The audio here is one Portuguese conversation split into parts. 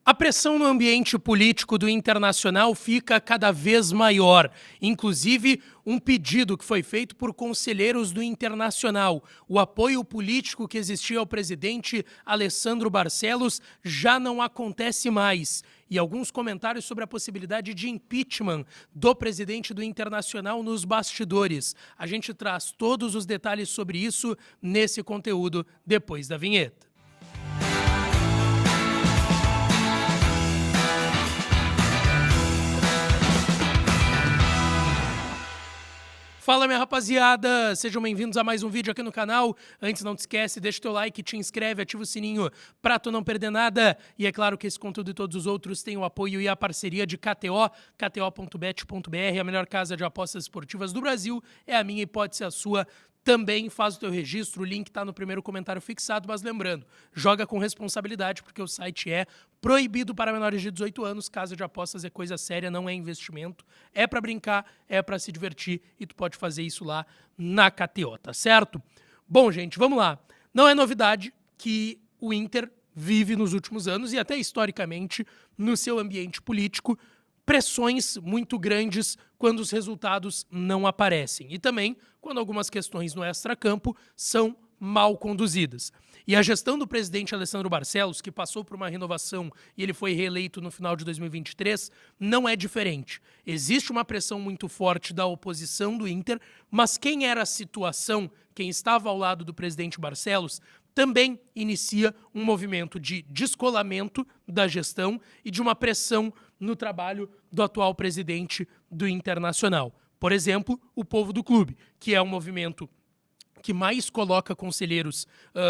A pressão no ambiente político do Internacional fica cada vez maior. Inclusive, um pedido que foi feito por conselheiros do Internacional. O apoio político que existia ao presidente Alessandro Barcelos já não acontece mais. E alguns comentários sobre a possibilidade de impeachment do presidente do Internacional nos bastidores. A gente traz todos os detalhes sobre isso nesse conteúdo depois da vinheta. Fala, minha rapaziada! Sejam bem-vindos a mais um vídeo aqui no canal. Antes, não te esquece, deixa o teu like, te inscreve, ativa o sininho pra tu não perder nada. E é claro que esse conteúdo e todos os outros têm o apoio e a parceria de KTO, kto.bet.br, a melhor casa de apostas esportivas do Brasil. É a minha e pode ser a sua. Também faz o teu registro, o link está no primeiro comentário fixado, mas lembrando, joga com responsabilidade porque o site é proibido para menores de 18 anos, casa de apostas é coisa séria, não é investimento, é para brincar, é para se divertir e tu pode fazer isso lá na KTO, tá certo? Bom, gente, vamos lá. Não é novidade que o Inter vive nos últimos anos e até historicamente no seu ambiente político pressões muito grandes quando os resultados não aparecem. E também quando algumas questões no extracampo são mal conduzidas. E a gestão do presidente Alessandro Barcelos, que passou por uma renovação e ele foi reeleito no final de 2023, não é diferente. Existe uma pressão muito forte da oposição do Inter, mas quem era a situação, quem estava ao lado do presidente Barcelos, também inicia um movimento de descolamento da gestão e de uma pressão no trabalho do atual presidente do Internacional. Por exemplo, o Povo do Clube, que é um movimento que mais coloca conselheiros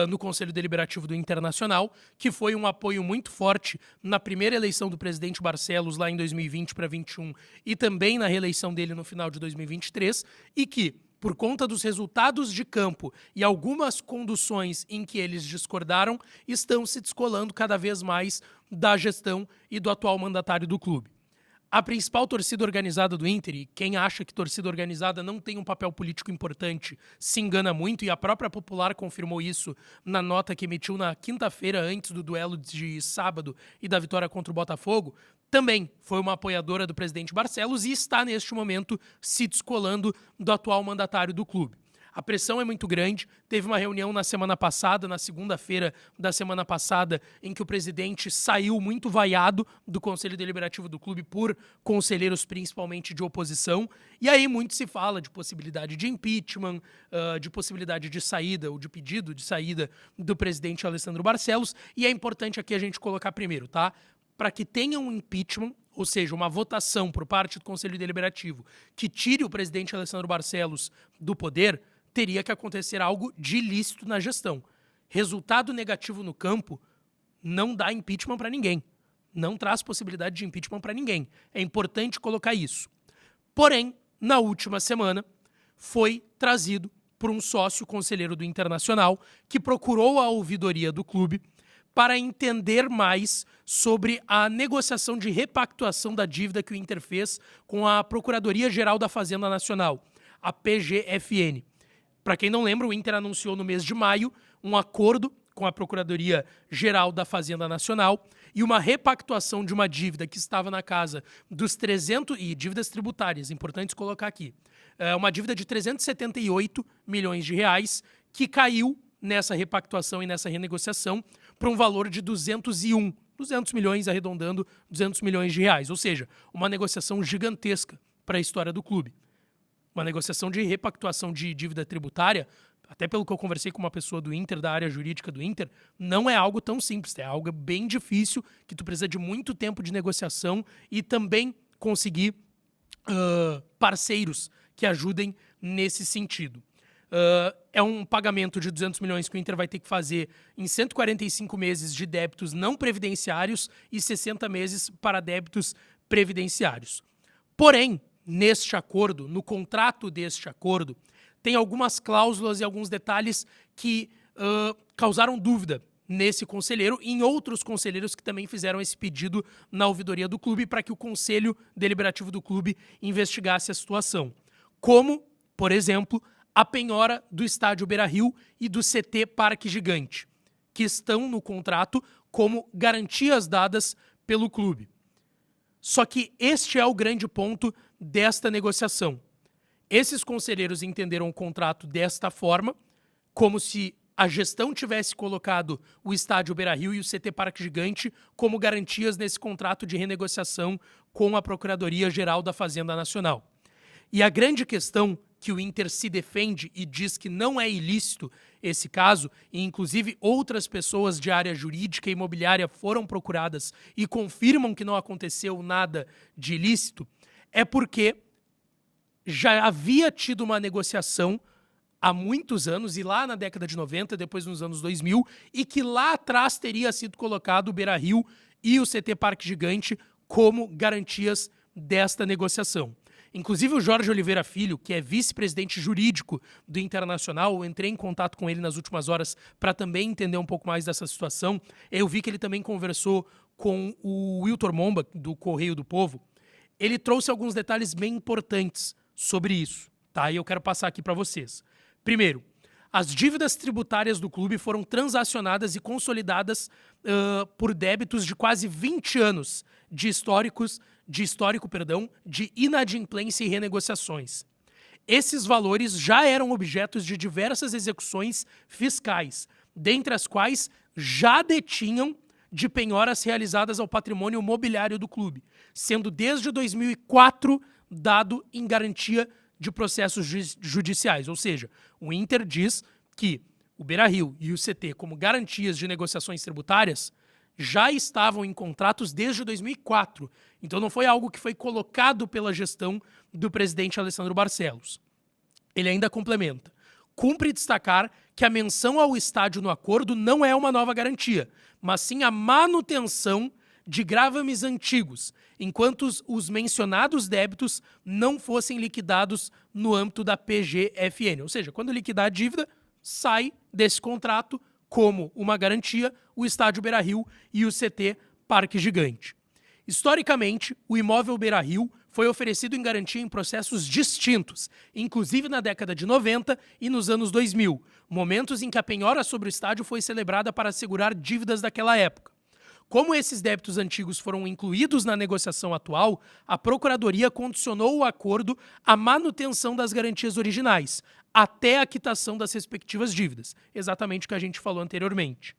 no Conselho Deliberativo do Internacional, que foi um apoio muito forte na primeira eleição do presidente Barcelos, lá em 2020 para 2021, e também na reeleição dele no final de 2023, e que, por conta dos resultados de campo e algumas conduções em que eles discordaram, estão se descolando cada vez mais da gestão e do atual mandatário do clube. A principal torcida organizada do Inter, e quem acha que torcida organizada não tem um papel político importante, se engana muito, e a própria Popular confirmou isso na nota que emitiu na quinta-feira, antes do duelo de sábado e da vitória contra o Botafogo, também foi uma apoiadora do presidente Barcelos e está, neste momento, se descolando do atual mandatário do clube. A pressão é muito grande. Teve uma reunião na semana passada, na segunda-feira da semana passada, em que o presidente saiu muito vaiado do Conselho Deliberativo do clube por conselheiros principalmente de oposição. E aí muito se fala de possibilidade de impeachment, de possibilidade de saída ou de pedido de saída do presidente Alessandro Barcelos. E é importante aqui a gente colocar primeiro, tá? Para que tenha um impeachment, ou seja, uma votação por parte do Conselho Deliberativo que tire o presidente Alessandro Barcelos do poder, teria que acontecer algo de ilícito na gestão. Resultado negativo no campo não dá impeachment para ninguém. Não traz possibilidade de impeachment para ninguém. É importante colocar isso. Porém, na última semana, foi trazido por um sócio conselheiro do Internacional que procurou a ouvidoria do clube para entender mais sobre a negociação de repactuação da dívida que o Inter fez com a Procuradoria-Geral da Fazenda Nacional, a PGFN. Para quem não lembra, o Inter anunciou no mês de maio um acordo com a Procuradoria-Geral da Fazenda Nacional e uma repactuação de uma dívida que estava na casa dos 300... e dívidas tributárias, importante colocar aqui. Uma dívida de 378 milhões de reais que caiu nessa repactuação e nessa renegociação para um valor de 200 milhões, arredondando 200 milhões de reais. Ou seja, uma negociação gigantesca para a história do clube. Uma negociação de repactuação de dívida tributária, até pelo que eu conversei com uma pessoa do Inter, da área jurídica do Inter, não é algo tão simples, é algo bem difícil, que tu precisa de muito tempo de negociação e também conseguir parceiros que ajudem nesse sentido. É um pagamento de 200 milhões que o Inter vai ter que fazer em 145 meses de débitos não previdenciários e 60 meses para débitos previdenciários. Porém, neste acordo, no contrato deste acordo, tem algumas cláusulas e alguns detalhes que causaram dúvida nesse conselheiro e em outros conselheiros que também fizeram esse pedido na ouvidoria do clube para que o Conselho Deliberativo do clube investigasse a situação. Como, por exemplo, a penhora do estádio Beira-Rio e do CT Parque Gigante, que estão no contrato como garantias dadas pelo clube. Só que este é o grande ponto desta negociação. Esses conselheiros entenderam o contrato desta forma, como se a gestão tivesse colocado o estádio Beira-Rio e o CT Parque Gigante como garantias nesse contrato de renegociação com a Procuradoria-Geral da Fazenda Nacional. E a grande questão que o Inter se defende e diz que não é ilícito esse caso, e inclusive outras pessoas de área jurídica e imobiliária foram procuradas e confirmam que não aconteceu nada de ilícito, é porque já havia tido uma negociação há muitos anos, e lá na década de 90, depois nos anos 2000, e que lá atrás teria sido colocado o Beira-Rio e o CT Parque Gigante como garantias desta negociação. Inclusive o Jorge Oliveira Filho, que é vice-presidente jurídico do Internacional, eu entrei em contato com ele nas últimas horas para também entender um pouco mais dessa situação. Eu vi que ele também conversou com o Wiltor Momba, do Correio do Povo. Ele trouxe alguns detalhes bem importantes sobre isso, tá? E eu quero passar aqui para vocês. Primeiro, as dívidas tributárias do clube foram transacionadas e consolidadas por débitos de quase 20 anos de histórico de inadimplência e renegociações. Esses valores já eram objetos de diversas execuções fiscais, dentre as quais já detinham de penhoras realizadas ao patrimônio mobiliário do clube, sendo desde 2004 dado em garantia de processos judiciais. Ou seja, o Inter diz que o Beira-Rio e o CT, como garantias de negociações tributárias, já estavam em contratos desde 2004. Então não foi algo que foi colocado pela gestão do presidente Alessandro Barcelos. Ele ainda complementa: cumpre destacar que a menção ao estádio no acordo não é uma nova garantia, mas sim a manutenção de gravames antigos, enquanto os mencionados débitos não fossem liquidados no âmbito da PGFN. Ou seja, quando liquidar a dívida, sai desse contrato como uma garantia o estádio Beira-Rio e o CT Parque Gigante. Historicamente, o imóvel Beira-Rio foi oferecido em garantia em processos distintos, inclusive na década de 90 e nos anos 2000, momentos em que a penhora sobre o estádio foi celebrada para assegurar dívidas daquela época. Como esses débitos antigos foram incluídos na negociação atual, a Procuradoria condicionou o acordo à manutenção das garantias originais, até a quitação das respectivas dívidas, exatamente o que a gente falou anteriormente.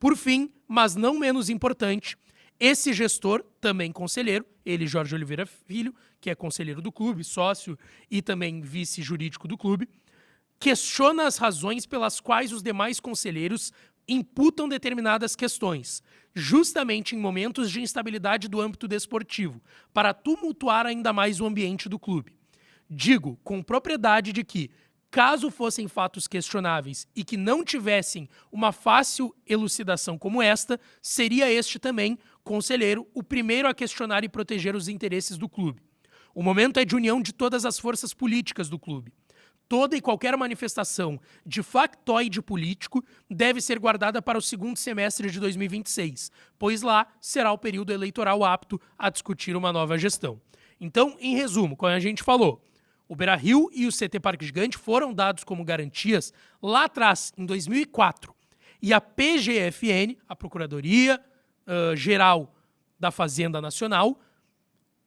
Por fim, mas não menos importante, esse gestor, também conselheiro, ele Jorge Oliveira Filho, que é conselheiro do clube, sócio e também vice-jurídico do clube, questiona as razões pelas quais os demais conselheiros imputam determinadas questões, justamente em momentos de instabilidade do âmbito desportivo, para tumultuar ainda mais o ambiente do clube. Digo com propriedade de que, caso fossem fatos questionáveis e que não tivessem uma fácil elucidação como esta, seria este também, conselheiro, o primeiro a questionar e proteger os interesses do clube. O momento é de união de todas as forças políticas do clube. Toda e qualquer manifestação de factoide político deve ser guardada para o segundo semestre de 2026, pois lá será o período eleitoral apto a discutir uma nova gestão. Então, em resumo, como a gente falou, o Beira-Rio e o CT Parque Gigante foram dados como garantias lá atrás, em 2004. E a PGFN, a Procuradoria-Geral da Fazenda Nacional,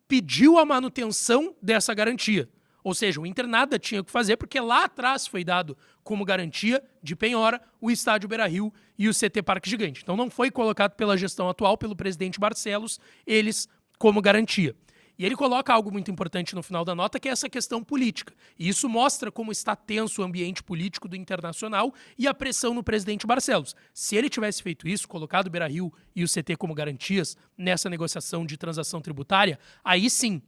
pediu a manutenção dessa garantia. Ou seja, o Inter nada tinha o que fazer, porque lá atrás foi dado como garantia de penhora o estádio Beira-Rio e o CT Parque Gigante. Então não foi colocado pela gestão atual, pelo presidente Barcelos, eles como garantia. E ele coloca algo muito importante no final da nota, que é essa questão política. E isso mostra como está tenso o ambiente político do Internacional e a pressão no presidente Barcelos. Se ele tivesse feito isso, colocado o Beira-Rio e o CT como garantias nessa negociação de transação tributária, aí sim,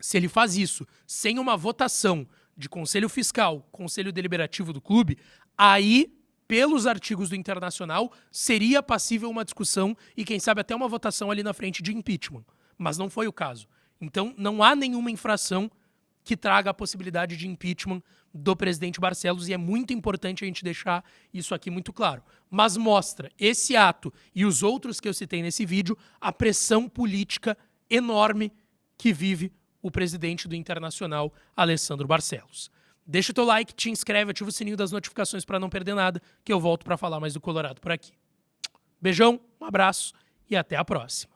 se ele faz isso sem uma votação de conselho fiscal, conselho deliberativo do clube, aí, pelos artigos do Internacional, seria passível uma discussão e, quem sabe, até uma votação ali na frente de impeachment. Mas não foi o caso. Então, não há nenhuma infração que traga a possibilidade de impeachment do presidente Barcelos, e é muito importante a gente deixar isso aqui muito claro. Mas mostra, esse ato e os outros que eu citei nesse vídeo, a pressão política enorme que vive o presidente do Internacional, Alessandro Barcelos. Deixa o teu like, te inscreve, ativa o sininho das notificações para não perder nada, que eu volto para falar mais do Colorado por aqui. Beijão, um abraço e até a próxima.